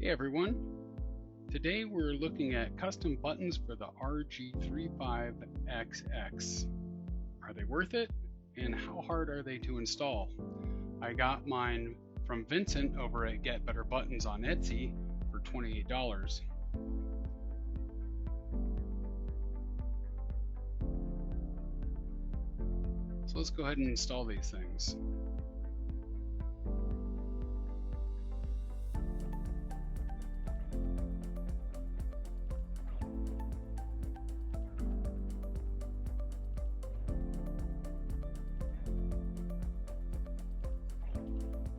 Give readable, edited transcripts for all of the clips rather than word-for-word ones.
Hey everyone, today we're looking at custom buttons for the RG35xx. Are they worth it? And how hard are they to install? I got mine from Vincent over at GetBetterButtons on Etsy for $28. So let's go ahead and install these things.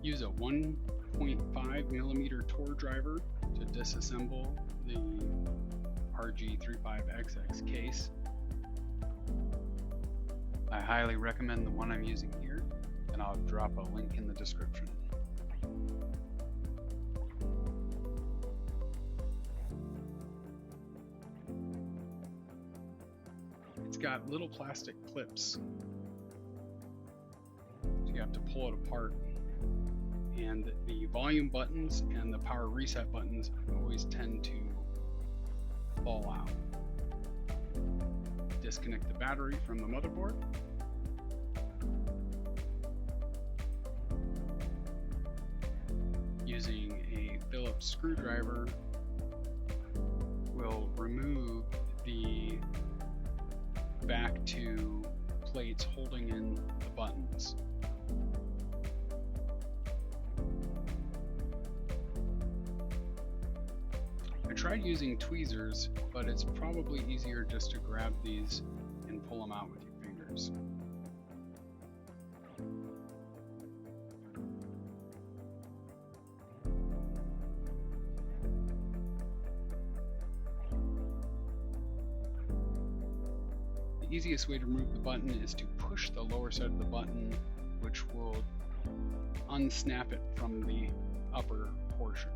Use a 1.5 millimeter Tor driver to disassemble the RG35xx case. I highly recommend the one I'm using here, and I'll drop a link in the description. It's got little plastic clips, so you have to pull it apart. And the volume buttons and the power reset buttons always tend to fall out. Disconnect the battery from the motherboard. Using a Phillips screwdriver, we'll remove the back two plates holding in the buttons. I tried using tweezers, but it's probably easier just to grab these and pull them out with your fingers. The easiest way to remove the button is to push the lower side of the button, which will unsnap it from the upper portion.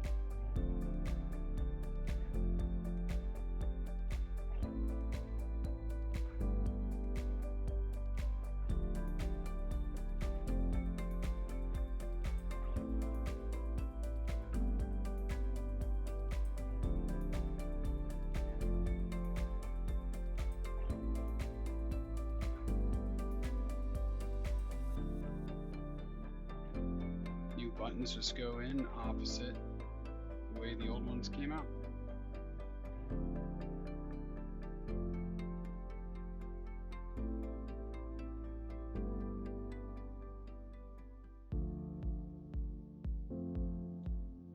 Buttons just go in opposite the way the old ones came out.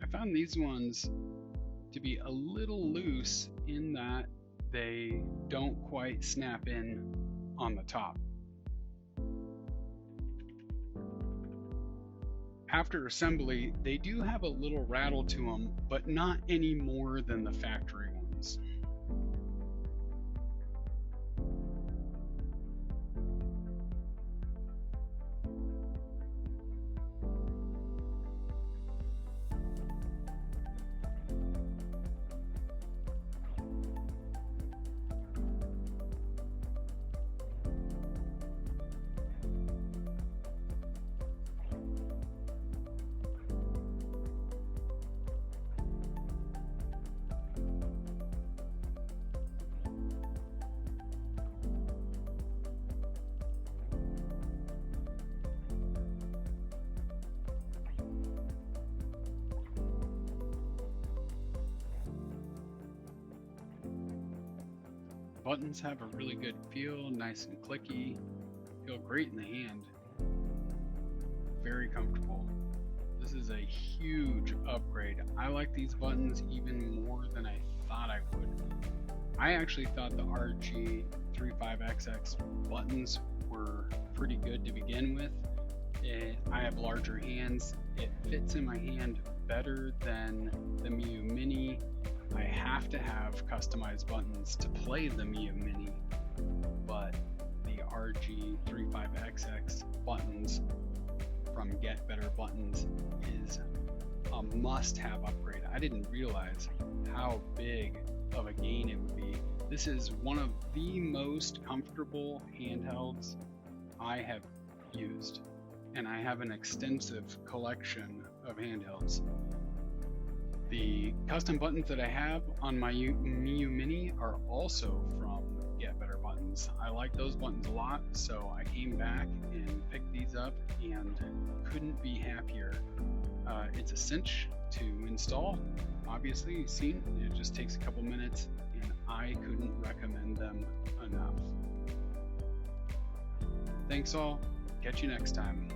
I found these ones to be a little loose in that they don't quite snap in on the top. After assembly, they do have a little rattle to them, but not any more than the factory ones. Buttons have a really good feel, nice and clicky, feel great in the hand, very comfortable. This is a huge upgrade. I like these buttons even more than I thought I would. I actually thought the RG35xx buttons were pretty good to begin with. I have larger hands. It fits in my hand better than the Miu Mini. I have to have customized buttons to play the Miu Mini, but the RG35xx buttons from GetBetterButtons is a must-have upgrade. I didn't realize how big of a gain it would be. This is one of the most comfortable handhelds I have used, and I have an extensive collection of handhelds. The custom buttons that I have on my Miu Mini are also from GetBetterButtons. I like those buttons a lot, so I came back and picked these up and couldn't be happier. It's a cinch to install. Obviously, you've seen it just takes a couple minutes, and I couldn't recommend them enough. Thanks all. Catch you next time.